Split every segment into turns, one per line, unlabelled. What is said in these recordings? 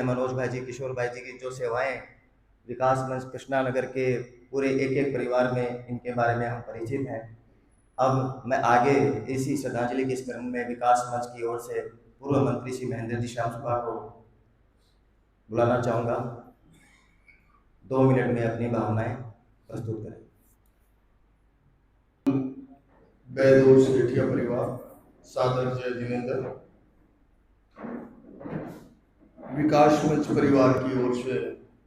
मनोज भाई जी, किशोर भाई जी की जो सेवाएं विकास मंच कृष्णा नगर के पूरे एक एक परिवार में, इनके बारे में हम परिचित हैं। अब मैं आगे इसी श्रद्धांजलि के इस क्रम में विकास मंच की ओर से पूर्व मंत्री श्री महेंद्र जी श्याम सुपा को बुलाना चाहूँगा। 2 मिनट में अपनी भावनाएं प्रस्तुत करें।
बैद और सेठिया परिवार, सादर जय जिनेन्द्र। विकास मंच परिवार की ओर से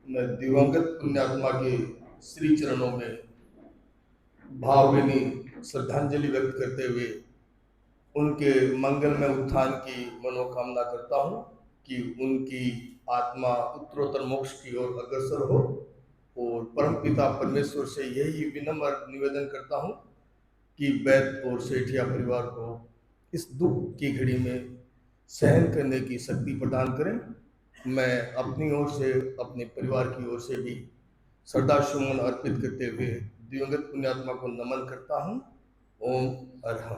मैं दिवंगत पुण्यात्मा के श्री चरणों में भावभीनी श्रद्धांजलि व्यक्त करते हुए उनके मंगलमय उत्थान की मनोकामना करता हूं कि उनकी आत्मा उत्तरोत्तर मोक्ष की ओर अग्रसर हो, और परमपिता परमेश्वर से यही विनम्र निवेदन करता हूं कि बैद और सेठिया परिवार को इस दुख की घड़ी में सहन करने की शक्ति प्रदान करें। मैं अपनी ओर से, अपने परिवार की ओर से भी श्रद्धा सुमन अर्पित करते हुए दिवंगत पुण्यात्मा को नमन करता हूं। ओम अरहम।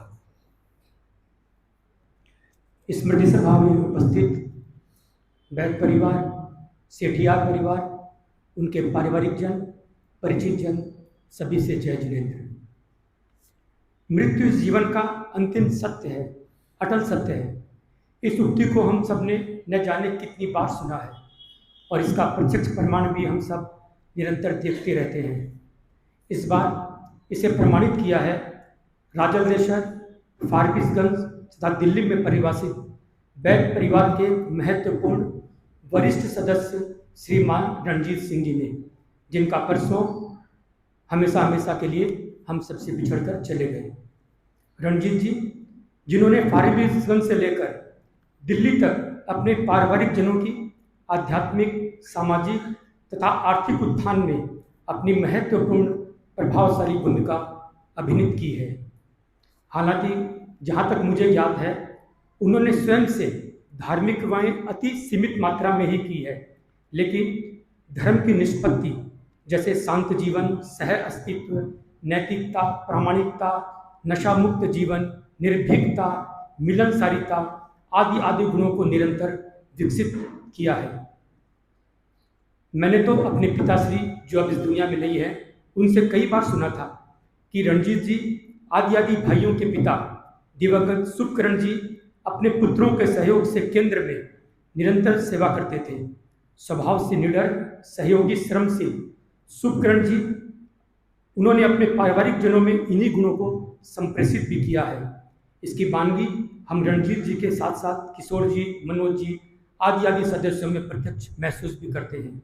स्मृति सभा में उपस्थित बैद परिवार, सेठियार परिवार, उनके पारिवारिक जन, परिचित जन, सभी से जय जिनेन्द्र। मृत्यु जीवन का अंतिम सत्य है, अटल सत्य है। इस उक्ति को हम सब ने न जाने कितनी बार सुना है, और इसका प्रत्यक्ष प्रमाण भी हम सब निरंतर देखते रहते हैं। इस बार इसे प्रमाणित किया है राजलदेशर, फारबिसगंज तथा दिल्ली में परिवासित बैद परिवार के महत्वपूर्ण वरिष्ठ सदस्य श्रीमान रणजीत सिंह जी ने, जिनका परसों हमेशा हमेशा के लिए हम सबसे बिछड़कर चले गए। रणजीत जी, जिन्होंने फारबिसगंज से लेकर दिल्ली तक अपने पारिवारिक जनों की आध्यात्मिक, सामाजिक तथा आर्थिक उत्थान में अपनी महत्वपूर्ण प्रभावशाली भूमिका अभिनीत की है। हालांकि जहाँ तक मुझे ज्ञात है, उन्होंने स्वयं से धार्मिक सेवाएं अति सीमित मात्रा में ही की है, लेकिन धर्म की निष्पत्ति जैसे शांत जीवन, सह अस्तित्व, नैतिकता, प्रामाणिकता, नशा मुक्त जीवन, निर्भीकता, मिलनसारिता आदि आदि गुणों को निरंतर विकसित किया है। मैंने तो अपने पिताश्री, जो अब इस दुनिया में नहीं है, उनसे कई बार सुना था कि रणजीत जी आदि आदि भाइयों के पिता दिवंगत शुभकरण जी अपने पुत्रों के सहयोग से केंद्र में निरंतर सेवा करते थे। स्वभाव से निडर, सहयोगी, श्रमशील शुभकरण जी, उन्होंने अपने पारिवारिक जनों में इन्हीं गुणों को संप्रेषित भी किया है। इसकी वानगी हम रणजीत जी के साथ साथ किशोर जी, मनोज जी आदि आदि सदस्यों में प्रत्यक्ष महसूस भी करते हैं।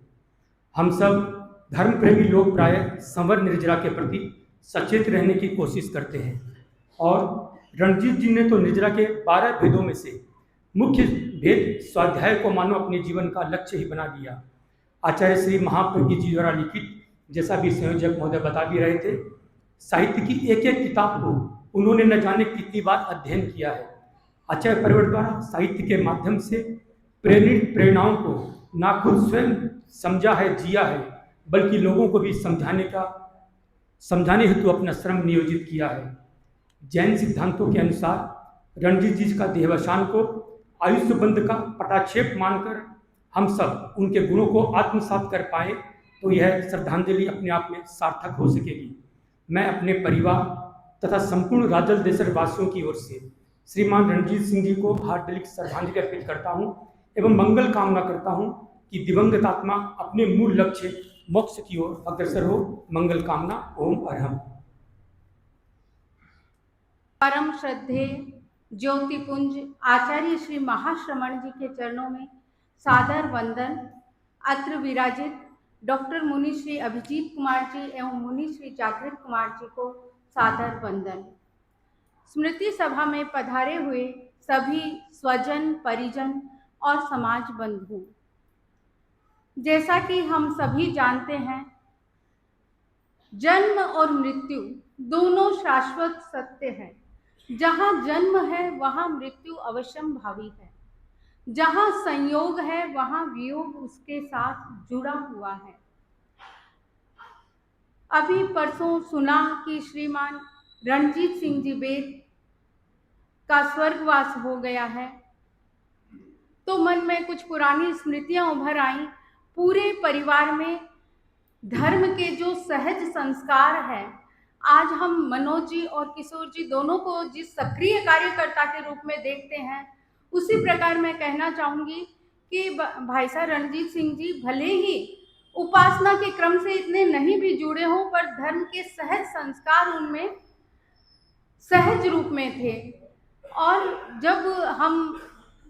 हम सब धर्म प्रेमी लोग प्रायः संवर निर्जरा के प्रति सचेत रहने की कोशिश करते हैं, और रणजीत जी ने तो निर्जरा के 12 भेदों में से मुख्य भेद स्वाध्याय को मानो अपने जीवन का लक्ष्य ही बना लिया। आचार्य श्री महाप्रज्ञ जी द्वारा लिखित, जैसा भी संयोजक महोदय बता भी रहे थे, साहित्य की एक एक किताब को उन्होंने न जाने कितनी बार अध्ययन किया है। आचार्य परिवार द्वारा साहित्य के माध्यम से प्रेरित प्रेरणाओं को ना खुद स्वयं समझा है, जिया है, बल्कि लोगों को भी समझाने हेतु अपना श्रम नियोजित किया है। जैन सिद्धांतों के अनुसार रणजीत जी का देहावसान को आयुष्य बंध का पटाक्षेप मानकर हम सब उनके गुणों को आत्मसात कर पाए तो यह श्रद्धांजलि अपने आप में सार्थक हो सकेगी। मैं अपने परिवार तथा संपूर्ण राजलदेशर वासियों की ओर से श्रीमान रणजीत सिंह जी को हार्दिक श्रद्धांजलि अर्पित करता हूँ एवं मंगल कामना करता हूँ कि दिवंगत आत्मा अपने मूल लक्ष्य मोक्ष की ओर अग्रसर हो। मंगल कामना। ओम अरहम।
परम श्रद्धेय ज्योतिपुंज आचार्य श्री महाश्रमण जी के चरणों में सादर वंदन। अत्र विराजित डॉक्टर मुनि श्री अभिजीत कुमार जी एवं मुनि श्री जागृत कुमार जी को सादर वंदन। स्मृति सभा में पधारे हुए सभी स्वजन, परिजन और समाज बंधु, जैसा कि हम सभी जानते हैं, जन्म और मृत्यु दोनों शाश्वत सत्य हैं। जहाँ जन्म है वहाँ मृत्यु अवश्यम भावी है, जहाँ संयोग है वहाँ वियोग उसके साथ जुड़ा हुआ है। अभी परसों सुना कि श्रीमान रणजीत सिंह जी बेद का स्वर्गवास हो गया है, तो मन में कुछ पुरानी स्मृतियां उभर आईं। पूरे परिवार में धर्म के जो सहज संस्कार है, आज हम मनोज जी और किशोर जी दोनों को जिस सक्रिय कार्यकर्ता के रूप में देखते हैं, उसी प्रकार मैं कहना चाहूंगी कि भाई साहब रणजीत सिंह जी भले ही उपासना के क्रम से इतने नहीं भी जुड़े हों, पर धर्म के सहज संस्कार उनमें सहज रूप में थे। और जब हम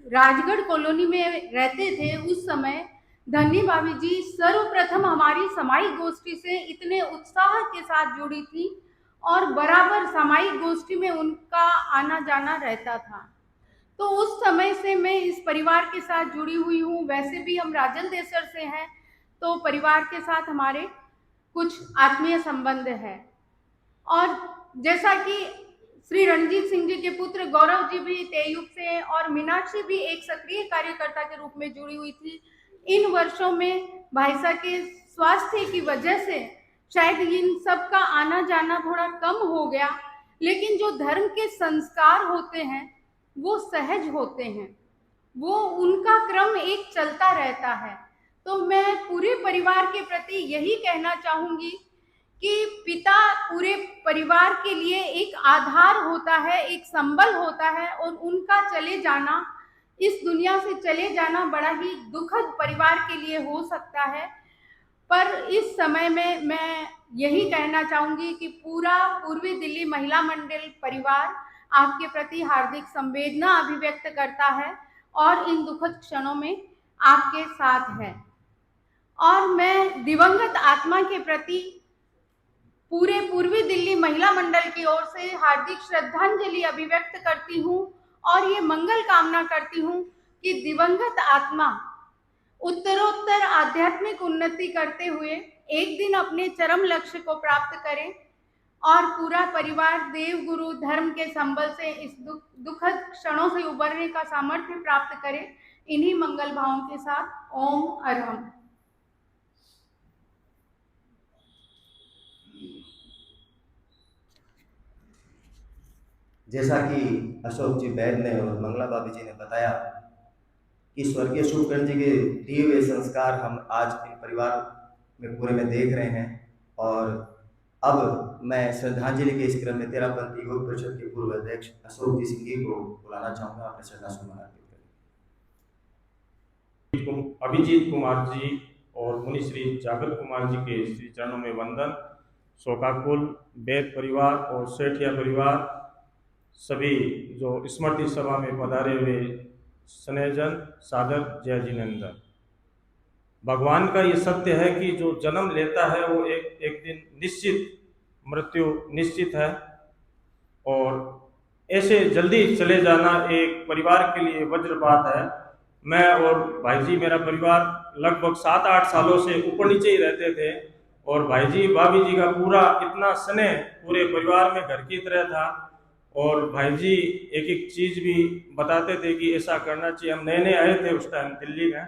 राजगढ़ कॉलोनी में रहते थे, उस समय धन्य भाभी जी सर्वप्रथम हमारी सामायिक गोष्ठी से इतने उत्साह के साथ जुड़ी थी और बराबर सामायिक गोष्ठी में उनका आना जाना रहता था। तो उस समय से मैं इस परिवार के साथ जुड़ी हुई हूँ। वैसे भी हम राजल देसर से हैं, तो परिवार के साथ हमारे कुछ आत्मीय संबंध है। और जैसा कि श्री रणजीत सिंह जी के पुत्र गौरव जी भी तेयुग से हैं और मीनाक्षी भी एक सक्रिय कार्यकर्ता के रूप में जुड़ी हुई थी। इन वर्षों में भाई साहब के स्वास्थ्य की वजह से शायद इन सब का आना जाना थोड़ा कम हो गया, लेकिन जो धर्म के संस्कार होते हैं वो सहज होते हैं, वो उनका क्रम एक चलता रहता है। तो मैं पूरे परिवार के प्रति यही कहना चाहूंगी कि पिता पूरे परिवार के लिए एक आधार होता है, एक संबल होता है, और उनका चले जाना, इस दुनिया से चले जाना बड़ा ही दुखद परिवार के लिए हो सकता है। पर इस समय में मैं यही कहना चाहूंगी कि पूरा पूर्वी दिल्ली महिला मंडल परिवार आपके प्रति हार्दिक संवेदना अभिव्यक्त करता है और इन दुखद क्षणों में आपके साथ है। और मैं दिवंगत आत्मा के प्रति पूरे पूर्वी दिल्ली महिला मंडल की ओर से हार्दिक श्रद्धांजलि अभिव्यक्त करती हूँ और ये मंगल कामना करती हूँ कि दिवंगत आत्मा उत्तरोत्तर आध्यात्मिक उन्नति करते हुए एक दिन अपने चरम लक्ष्य को प्राप्त करे और पूरा परिवार देव गुरु धर्म के संबल से इस दुखद क्षणों से उबरने का सामर्थ्य प्राप्त करे। इन्हीं मंगल भावों के साथ ओम अरहम।
जैसा कि अशोक जी वैद ने और मंगला भाभी जी ने बताया कि स्वर्गीय शुभकर्ण जी के दिए हुए संस्कार हम आज के परिवार में पूरे में देख रहे हैं। और अब मैं श्रद्धांजलि के इस क्रम में तेरापंथी योग परिषद के पूर्व अध्यक्ष अशोक जी सिंह को बुलाना चाहूंगा अपने श्रद्धा सुमन अर्पित करें।
अभिजीत कुमार जी और मुनि श्री जागृत कुमार जी के श्री चरणों में वंदन। शोकाकुल वेद परिवार और सेठिया परिवार, सभी जो स्मृति सभा में पधारे हुए स्नेहजन, सादर जय जिनेंद्र। भगवान का ये सत्य है कि जो जन्म लेता है वो एक दिन निश्चित मृत्यु निश्चित है, और ऐसे जल्दी चले जाना एक परिवार के लिए वज्रपात है। मैं और भाई जी, मेरा परिवार लगभग 7-8 सालों से ऊपर नीचे ही रहते थे, और भाई जी भाभी जी का पूरा इतना स्नेह पूरे परिवार में घर की तरह था। और भाई जी एक एक चीज़ भी बताते थे कि ऐसा करना चाहिए। हम नए नए आए थे उस टाइम दिल्ली में,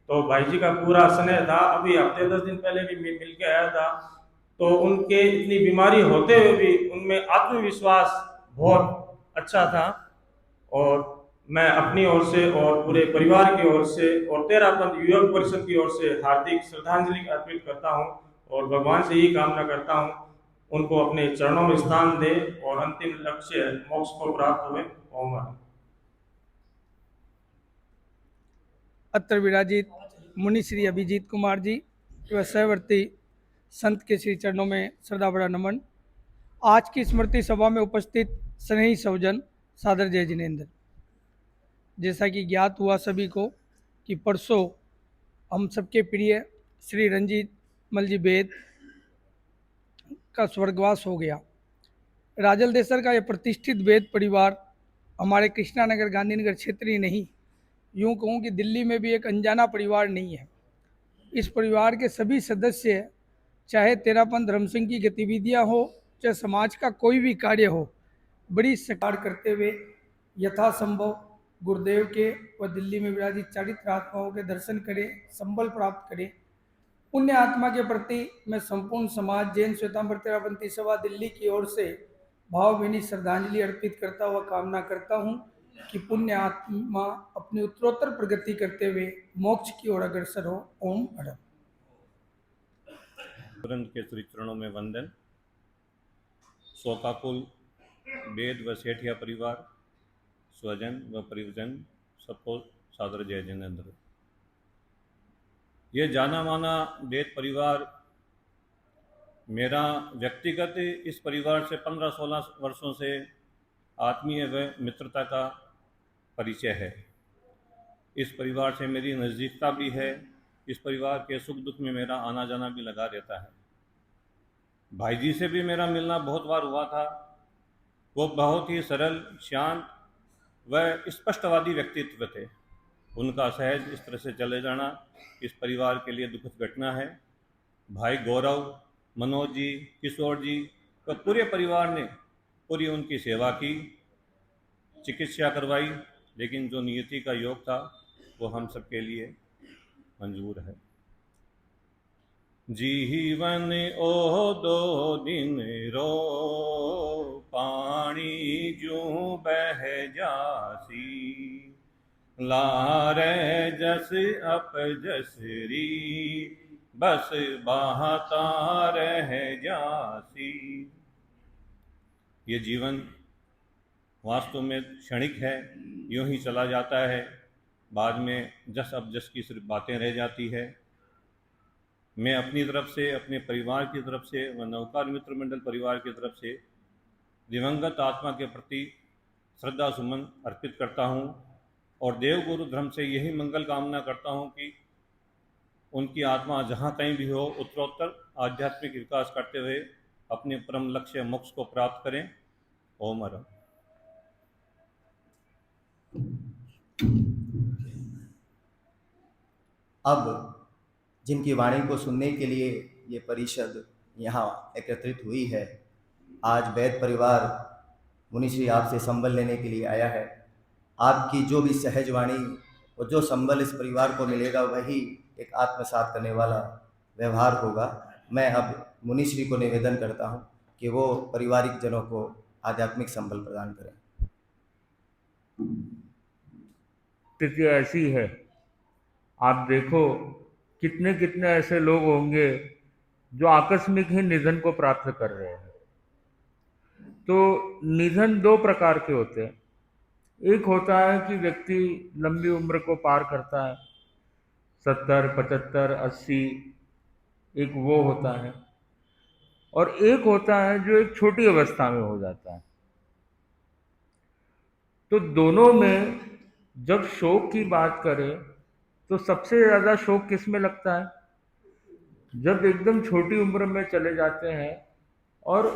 तो भाई जी का पूरा स्नेह था। अभी हफ्ते 10 दिन पहले भी मिल के आया था, तो उनके इतनी बीमारी होते हुए भी उनमें आत्मविश्वास बहुत अच्छा था। और मैं अपनी ओर से और पूरे परिवार की ओर से और तेरापंथ युवक परिषद की ओर से हार्दिक श्रद्धांजलि अर्पित करता हूँ, और भगवान से यही कामना करता हूँ उनको अपने चरणों में स्थान दे और अंतिम लक्ष्य मोक्ष को प्राप्त हुए। ओम।
अत्र विराजित मुनि श्री अभिजीत कुमार जी व सहवर्ती संत के श्री चरणों में श्रद्धा बड़ा नमन। आज की स्मृति सभा में उपस्थित स्नेही सौजन, सादर जय जिनेंद्र। जैसा कि ज्ञात हुआ सभी को कि परसों हम सबके प्रिय श्री रंजीत मल जी बेद का स्वर्गवास हो गया। राजल देसर का यह प्रतिष्ठित वेद परिवार हमारे कृष्णा नगर गांधीनगर क्षेत्र ही नहीं, यूँ कहूँ कि दिल्ली में भी एक अनजाना परिवार नहीं है। इस परिवार के सभी सदस्य, चाहे तेरापंथ धर्म सिंह की गतिविधियाँ हो, चाहे समाज का कोई भी कार्य हो, बड़ी सकार करते हुए यथासंभव गुरुदेव के व दिल्ली में विराजित चारित्र आत्माओं के दर्शन करें, संबल प्राप्त करें। पुण्य आत्मा के प्रति मैं संपूर्ण समाज जैन श्वेतांबर तेरापंथी सभा दिल्ली की ओर से भावभीनी श्रद्धांजलि अर्पित करता हुआ कामना करता हूँ कि पुण्य आत्मा अपनी उत्तरोत्तर प्रगति करते हुए मोक्ष की ओर अग्रसर हो। ओम अड़म।
तुरंत के श्री चरणों में वंदन। शोकाकुल वेद व सेठिया परिवार, स्वजन व परिजन सबको सादर जय जिनेन्द्र। ये जाना माना वेद परिवार मेरा व्यक्तिगत इस परिवार से 15-16 वर्षों से आत्मीय व मित्रता का परिचय है। इस परिवार से मेरी नज़दीकता भी है। इस परिवार के सुख दुख में मेरा आना जाना भी लगा रहता है। भाई जी से भी मेरा मिलना बहुत बार हुआ था। वो बहुत ही सरल, शांत व स्पष्टवादी व्यक्तित्व थे। उनका सहज इस तरह से चले जाना इस परिवार के लिए दुखद घटना है। भाई गौरव, मनोज जी, किशोर जी व पूरे परिवार ने पूरी उनकी सेवा की, चिकित्सा करवाई, लेकिन जो नियति का योग था वो हम सबके लिए मंजूर है। जीवन ओ दो दिन रो, पानी जूं बह जासी, लारे जस अप जसरी, बस बहता रह जासी। ये जीवन वास्तव में क्षणिक है, यूं ही चला जाता है। बाद में जस अब जस की सिर्फ बातें रह जाती है। मैं अपनी तरफ से, अपने परिवार की तरफ से व नवकार मित्र मंडल परिवार की तरफ से दिवंगत आत्मा के प्रति श्रद्धा सुमन अर्पित करता हूँ और देव गुरु धर्म से यही मंगल कामना करता हूँ कि उनकी आत्मा जहाँ कहीं भी हो उत्तरोत्तर आध्यात्मिक विकास करते हुए अपने परम लक्ष्य मोक्ष को प्राप्त करें। ओम अरम।
अब जिनकी वाणी को सुनने के लिए ये परिषद यहाँ एकत्रित हुई है, आज वैद परिवार मुनिश्री आपसे संबल लेने के लिए आया है। आपकी जो भी सहज वाणी और जो संबल इस परिवार को मिलेगा वही एक आत्मसात करने वाला व्यवहार होगा। मैं अब मुनिश्री को निवेदन करता हूँ कि वो पारिवारिक जनों को आध्यात्मिक संबल प्रदान करें।
स्थिति ऐसी है, आप देखो कितने कितने ऐसे लोग होंगे जो आकस्मिक ही निधन को प्राप्त कर रहे हैं। तो निधन दो प्रकार के होते हैं। एक होता है कि व्यक्ति लंबी उम्र को पार करता है, 70, 75, 80, एक वो होता है। और एक होता है जो एक छोटी अवस्था में हो जाता है। तो दोनों में जब शोक की बात करें तो सबसे ज़्यादा शोक किस में लगता है? जब एकदम छोटी उम्र में चले जाते हैं और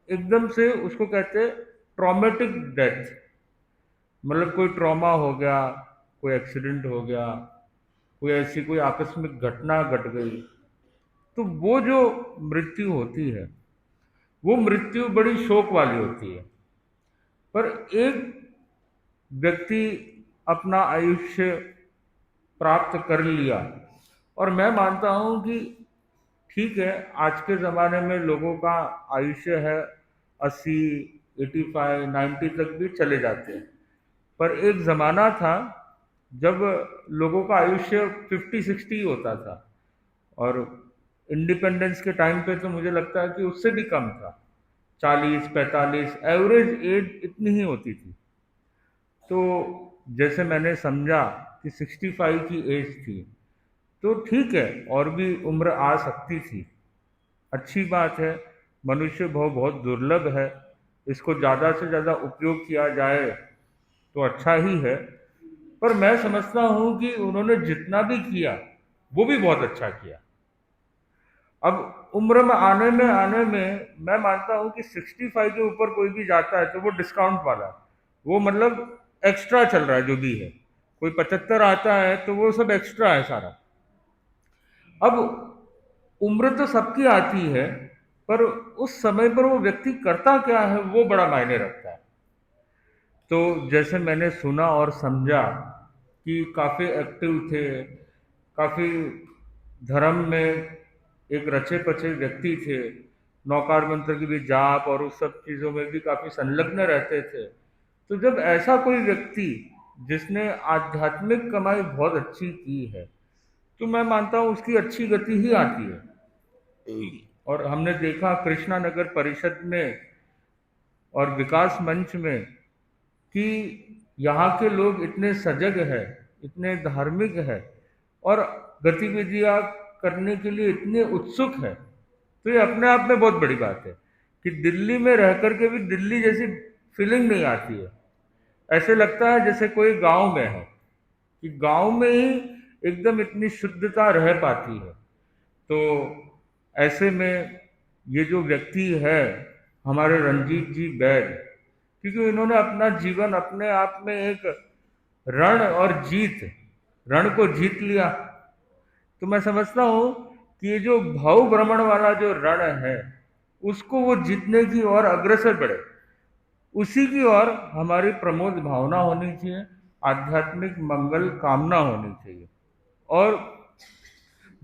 एकदम से उसको कहते हैं ट्रॉमेटिक डेथ। मतलब कोई ट्रॉमा हो गया, कोई एक्सीडेंट हो गया, कोई ऐसी कोई आकस्मिक घटना घट गई, तो वो जो मृत्यु होती है वो मृत्यु बड़ी शोक वाली होती है। पर एक व्यक्ति अपना आयुष्य प्राप्त कर लिया, और मैं मानता हूँ कि ठीक है, आज के ज़माने में लोगों का आयुष्य है 80, 85, 90 तक भी चले जाते हैं। पर एक ज़माना था जब लोगों का आयुष्य 50-60 होता था, और इंडिपेंडेंस के टाइम पे तो मुझे लगता है कि उससे भी कम था, 40-45 एवरेज एज इतनी ही होती थी। तो जैसे मैंने समझा कि 65 की एज थी, तो ठीक है, और भी उम्र आ सकती थी, अच्छी बात है। मनुष्य बहुत दुर्लभ है, इसको ज़्यादा से ज़्यादा उपयोग किया जाए तो अच्छा ही है। पर मैं समझता हूँ कि उन्होंने जितना भी किया वो भी बहुत अच्छा किया। अब उम्र में आने में मैं मानता हूँ कि 65 के ऊपर कोई भी जाता है तो वो डिस्काउंट वाला है, वो मतलब एक्स्ट्रा चल रहा है जो भी है। कोई 75 आता है तो वो सब एक्स्ट्रा है सारा। अब उम्र तो सबकी आती है, पर उस समय पर वो व्यक्ति करता क्या है वो बड़ा मायने रखता है। तो जैसे मैंने सुना और समझा कि काफ़ी एक्टिव थे, काफ़ी धर्म में एक रचे पचे व्यक्ति थे, नौकार मंत्र की भी जाप और उस सब चीज़ों में भी काफ़ी संलग्न रहते थे। तो जब ऐसा कोई व्यक्ति जिसने आध्यात्मिक कमाई बहुत अच्छी की है, तो मैं मानता हूँ उसकी अच्छी गति ही आती है। और हमने देखा कृष्णा नगर परिषद में और विकास मंच में कि यहाँ के लोग इतने सजग है, इतने धार्मिक है और गतिविधियाँ करने के लिए इतने उत्सुक है। तो ये अपने आप में बहुत बड़ी बात है कि दिल्ली में रह करके भी दिल्ली जैसी फीलिंग नहीं आती है। ऐसे लगता है जैसे कोई गांव में है, कि गांव में ही एकदम इतनी शुद्धता रह पाती है। तो ऐसे में ये जो व्यक्ति है हमारे रंजीत जी बैद, क्योंकि इन्होंने अपना जीवन अपने आप में एक रण और जीत, रण को जीत लिया। तो मैं समझता हूँ कि ये जो भाव भ्रमण वाला जो रण है उसको वो जीतने की ओर अग्रसर बढ़े, उसी की ओर हमारी प्रमोद भावना होनी चाहिए, आध्यात्मिक मंगल कामना होनी चाहिए। और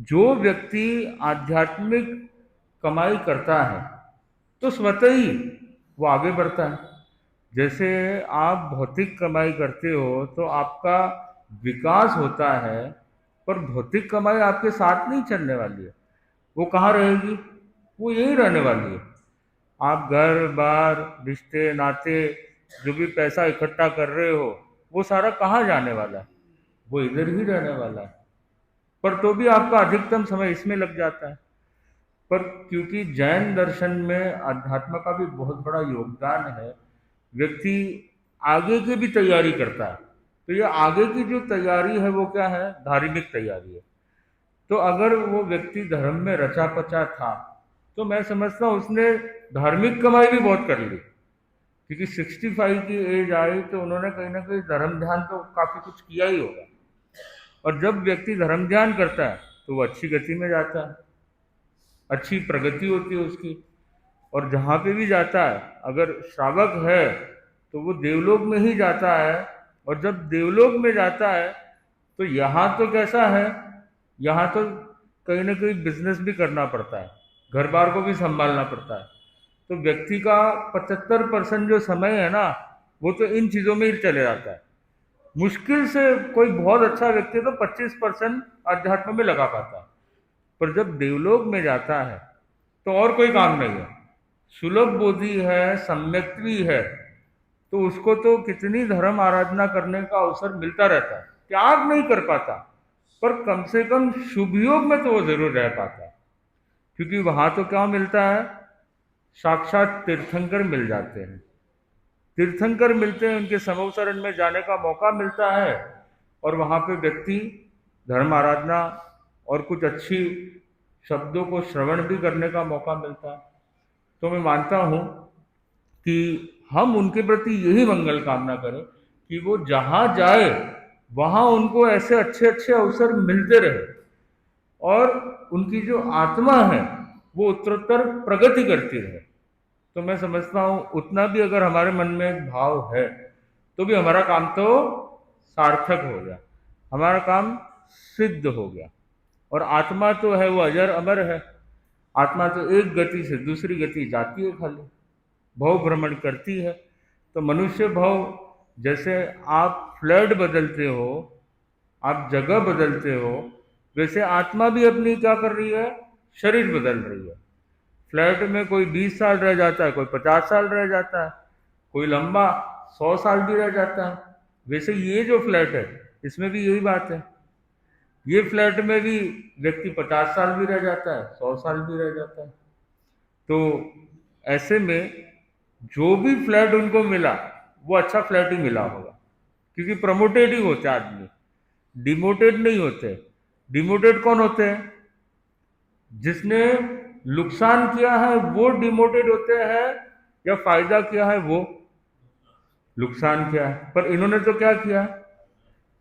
जो व्यक्ति आध्यात्मिक कमाई करता है तो स्वतः ही वो आगे बढ़ता है। जैसे आप भौतिक कमाई करते हो तो आपका विकास होता है, पर भौतिक कमाई आपके साथ नहीं चलने वाली है। वो कहाँ रहेगी? वो यहीं रहने वाली है। आप घर बार रिश्ते नाते जो भी पैसा इकट्ठा कर रहे हो वो सारा कहाँ जाने वाला है? वो इधर ही रहने वाला है। पर तो भी आपका अधिकतम समय इसमें लग जाता है। पर क्योंकि जैन दर्शन में अध्यात्म का भी बहुत बड़ा योगदान है, व्यक्ति आगे की भी तैयारी करता है। तो ये आगे की जो तैयारी है वो क्या है? धार्मिक तैयारी है। तो अगर वो व्यक्ति धर्म में रचा पचा था तो मैं समझता हूँ उसने धार्मिक कमाई भी बहुत कर ली, क्योंकि 65 की एज आई तो उन्होंने कहीं ना कहीं धर्म ध्यान तो काफ़ी कुछ किया ही होगा। और जब व्यक्ति धर्म ध्यान करता है तो वो अच्छी गति में जाता है, अच्छी प्रगति होती है उसकी। और जहाँ पे भी जाता है अगर श्रावक है तो वो देवलोक में ही जाता है। और जब देवलोक में जाता है तो यहाँ तो कैसा है, यहाँ तो कहीं ना कहीं बिजनेस भी करना पड़ता है, घर बार को भी संभालना पड़ता है। तो व्यक्ति का 75% जो समय है ना वो तो इन चीज़ों में ही चले जाता है। मुश्किल से कोई बहुत अच्छा व्यक्ति तो 25% अध्यात्म में लगा पाता है। पर जब देवलोक में जाता है तो और कोई काम नहीं है, सुलभ बोधि है, सम्यक्त्वी है, तो उसको तो कितनी धर्म आराधना करने का अवसर मिलता रहता है। त्याग नहीं कर पाता पर कम से कम शुभ योग में तो वो जरूर रह पाता है। क्योंकि वहां तो क्या मिलता है? साक्षात तीर्थंकर मिल जाते हैं, तीर्थंकर मिलते हैं, उनके समूह शरण में जाने का मौका मिलता है। और वहाँ पे व्यक्ति धर्म आराधना और कुछ अच्छी शब्दों को श्रवण भी करने का मौका मिलता है। तो मैं मानता हूँ कि हम उनके प्रति यही मंगल कामना करें कि वो जहाँ जाए वहाँ उनको ऐसे अच्छे अच्छे अवसर मिलते रहे और उनकी जो आत्मा है वो उत्तरोत्तर प्रगति करती रहे। तो मैं समझता हूँ उतना भी अगर हमारे मन में एक भाव है तो भी हमारा काम तो सार्थक हो गया, हमारा काम सिद्ध हो गया। और आत्मा तो है वो अजर अमर है। आत्मा तो एक गति से दूसरी गति जाती है, खाली भव भ्रमण करती है। तो मनुष्य भव, जैसे आप फ्लैट बदलते हो, आप जगह बदलते हो, वैसे आत्मा भी अपनी क्या कर रही है? शरीर बदल रही है। फ्लैट में कोई 20 साल रह जाता है, कोई 50 साल रह जाता है, कोई लंबा 100 साल भी रह जाता है। वैसे ये जो फ्लैट है इसमें भी यही बात है। ये फ्लैट में भी व्यक्ति 50 साल भी रह जाता है, 100 साल भी रह जाता है। तो ऐसे में जो भी फ्लैट उनको मिला वो अच्छा फ्लैट ही मिला होगा, क्योंकि प्रमोटेड ही होते आदमी, डिमोटेड नहीं होते। डिमोटेड कौन होते हैं? जिसने नुकसान किया है वो डिमोटेड होते हैं, या फायदा किया है वो नुकसान किया है। पर इन्होंने तो क्या किया?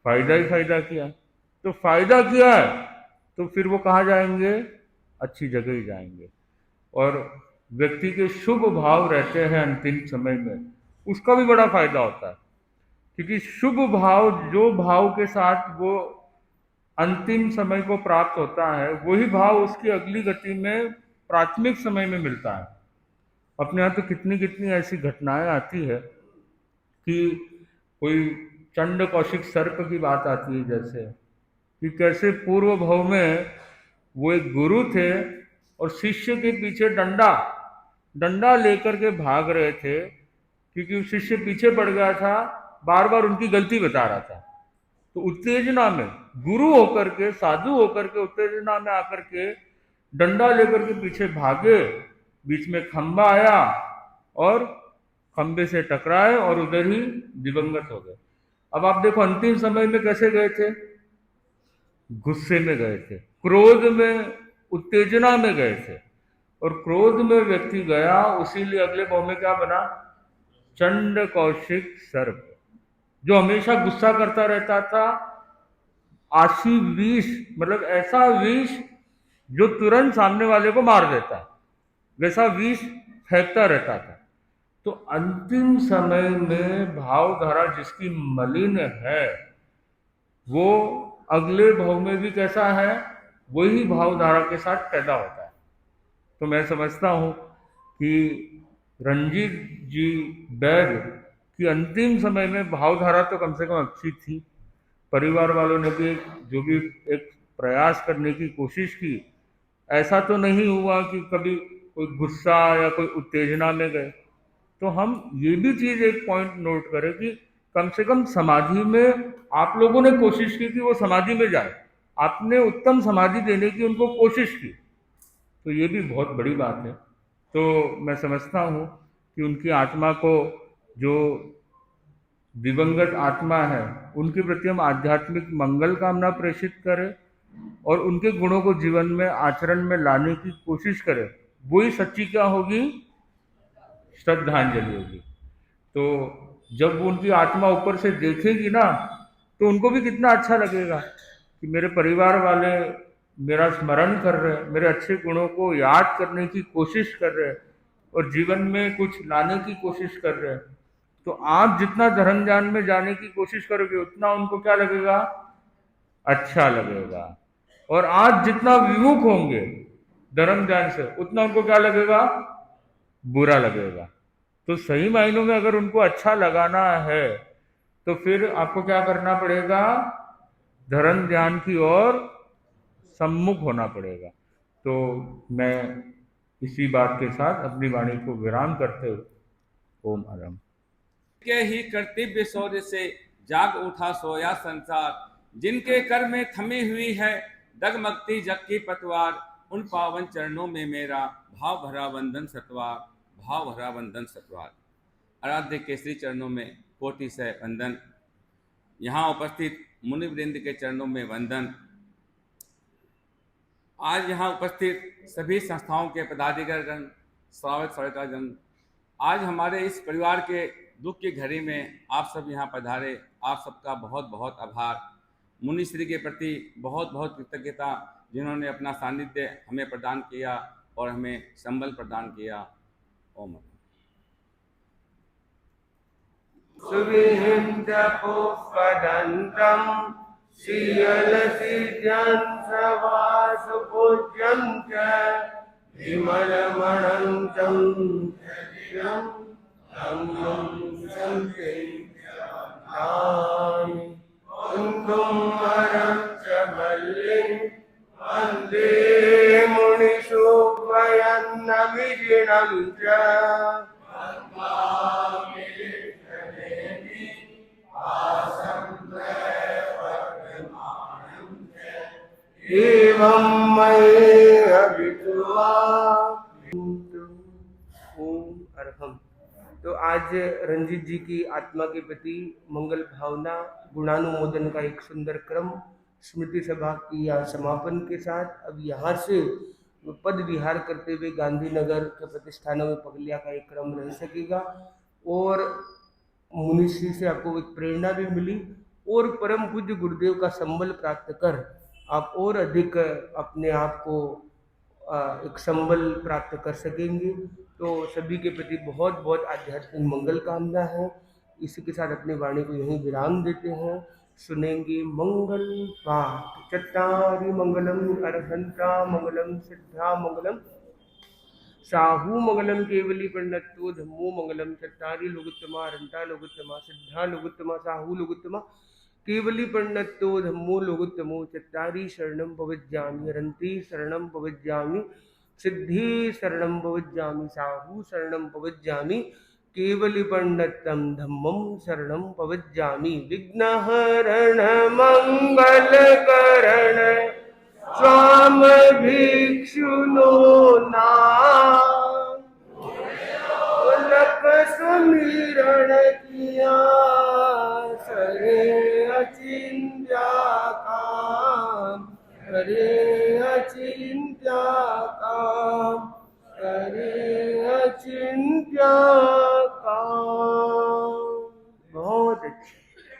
फायदा ही फायदा किया। तो फायदा किया है तो फिर वो कहाँ जाएंगे? अच्छी जगह ही जाएंगे। और व्यक्ति के शुभ भाव रहते हैं अंतिम समय में, उसका भी बड़ा फायदा होता है। क्योंकि शुभ भाव, जो भाव के साथ वो अंतिम समय को प्राप्त होता है, वही भाव उसकी अगली गति में प्राथमिक समय में मिलता है। अपने यहाँ तो कितनी कितनी ऐसी घटनाएं आती है कि कोई चंड कौशिक सर्प की बात आती है, जैसे कि कैसे पूर्व भव में वो एक गुरु थे और शिष्य के पीछे डंडा डंडा लेकर के भाग रहे थे, क्योंकि शिष्य पीछे पड़ गया था, बार बार उनकी गलती बता रहा था। तो उत्तेजना में गुरु होकर के, साधु होकर के उत्तेजना में आकर के डंडा लेकर के पीछे भागे, बीच में खंबा आया और खंबे से टकराए और उधर ही दिवंगत हो गए। अब आप देखो अंतिम समय में कैसे गए थे, गुस्से में गए थे, क्रोध में, उत्तेजना में गए थे, और क्रोध में व्यक्ति गया, उसीलिए अगले भाव में क्या बना, चंड कौशिक सर्प, जो हमेशा गुस्सा करता रहता था। आशी विष, मतलब ऐसा विष जो तुरंत सामने वाले को मार देता है, वैसा विष फेंकता रहता था। तो अंतिम समय में भावधारा जिसकी मलिन है, वो अगले भाव में भी कैसा है, वही भावधारा के साथ पैदा होता है। तो मैं समझता हूँ कि रंजीत जी बैग की अंतिम समय में भावधारा तो कम से कम अच्छी थी। परिवार वालों ने भी जो भी एक प्रयास करने की कोशिश की, ऐसा तो नहीं हुआ कि कभी कोई गुस्सा या कोई उत्तेजना में गए। तो हम ये भी चीज़ एक पॉइंट नोट करें कि कम से कम समाधि में आप लोगों ने कोशिश की कि वो समाधि में जाए, आपने उत्तम समाधि देने की उनको कोशिश की, तो ये भी बहुत बड़ी बात है। तो मैं समझता हूँ कि उनकी आत्मा को, जो दिवंगत आत्मा है, उनके प्रति हम आध्यात्मिक मंगल कामना प्रेषित करें और उनके गुणों को जीवन में, आचरण में लाने की कोशिश करें। वही सच्ची क्या होगी, श्रद्धांजलि होगी। तो जब वो उनकी आत्मा ऊपर से देखेगी ना, तो उनको भी कितना अच्छा लगेगा कि मेरे परिवार वाले मेरा स्मरण कर रहे हैं, मेरे अच्छे गुणों को याद करने की कोशिश कर रहे हैं और जीवन में कुछ लाने की कोशिश कर रहे हैं। तो आप जितना धर्म ज्ञान में जाने की कोशिश करोगे, उतना उनको क्या लगेगा, अच्छा लगेगा। और आज जितना विमुख होंगे धर्म ज्ञान से, उतना उनको क्या लगेगा, बुरा लगेगा। तो सही मायनों में अगर उनको अच्छा लगाना है, तो फिर आपको क्या करना पड़ेगा, धर्म ज्ञान की ओर सम्मुख होना पड़ेगा। तो मैं इसी बात के साथ अपनी वाणी को विराम करते हुए ओम आरंभ।
के ही कर्तव्य शौर्य से जाग उठा सोया संसार, जिनके कर में थमी हुई है डगमगती जग की पतवार, उन पावन चरणों में मेरा भाव भरा वंदन सतवार, भाव भरा वंदन सतवार। आराध्य के श्री चरणों में कोटि से वंदन। यहाँ उपस्थित मुनिवृंद के चरणों में वंदन। आज यहाँ उपस्थित सभी संस्थाओं के पदाधिकारीगण, श्रावक श्राविकागण, आज हमारे इस परिवार के दुख की घड़ी में आप सब यहाँ पधारे, आप सबका बहुत बहुत आभार। मुनिश्री के प्रति बहुत बहुत कृतज्ञता, जिन्होंने अपना सानिध्य हमें प्रदान किया और हमें संबल प्रदान किया। ओम।
सुविहिंसपुष्पदन्तं शीलसिद्ध्यं सवासुपूज्यं च विमलमणन्तं सत्यं धम्मं संकीर्तयामि। कुङ्कुमरं च मल्लिं वन्दे मुनिशोभयन्नविजिनं च एवं मये अभितुवा। ओम अर्हम। तो आज रंजीत जी की आत्मा के प्रति मंगल भावना गुणानुमोदन का एक सुंदर क्रम स्मृति सभा की यहाँ समापन के साथ अब यहाँ से पद विहार करते हुए गांधीनगर के प्रतिष्ठानों में पगलिया का एक क्रम रह सकेगा। और मुनिश्री से आपको एक प्रेरणा भी मिली और परम पूज्य गुरुदेव का संबल प्राप्त कर आप और अधिक अपने आप को एक संबल प्राप्त कर सकेंगे। तो सभी के प्रति बहुत बहुत आध्यात्मिक मंगल कामना है। इसी के साथ अपनी वाणी को यहीं विराम देते हैं। सुनेंगे मंगल पाठ। चत्तारि मंगलम अरहंता मंगलम सिद्धा मंगलम साहू मंगलम केवली प्रणतो धम्मो मंगलम चत्तारी लोकोत्तमा रंता लोकोत्तमा सिद्धा लोकोत्तमा साहू लोकोत्तमा केवली प्रणतो धम्मो लोकोत्तमो चत्तारी शरणं भवज्जामि रन्ति शरणं भवज्जामि सिद्धि शरणं भवज्जामि साहू शरणं भवज्जामि केवली पंडितम धम्मम शरणं भवज्जामि विघ्नहरण मंगलकरण स्वाम भिक्षुनो नाम लक समीरण किया सरे अचिंत्या काम करे अचिंत्या काम करे अचिंत्या काम।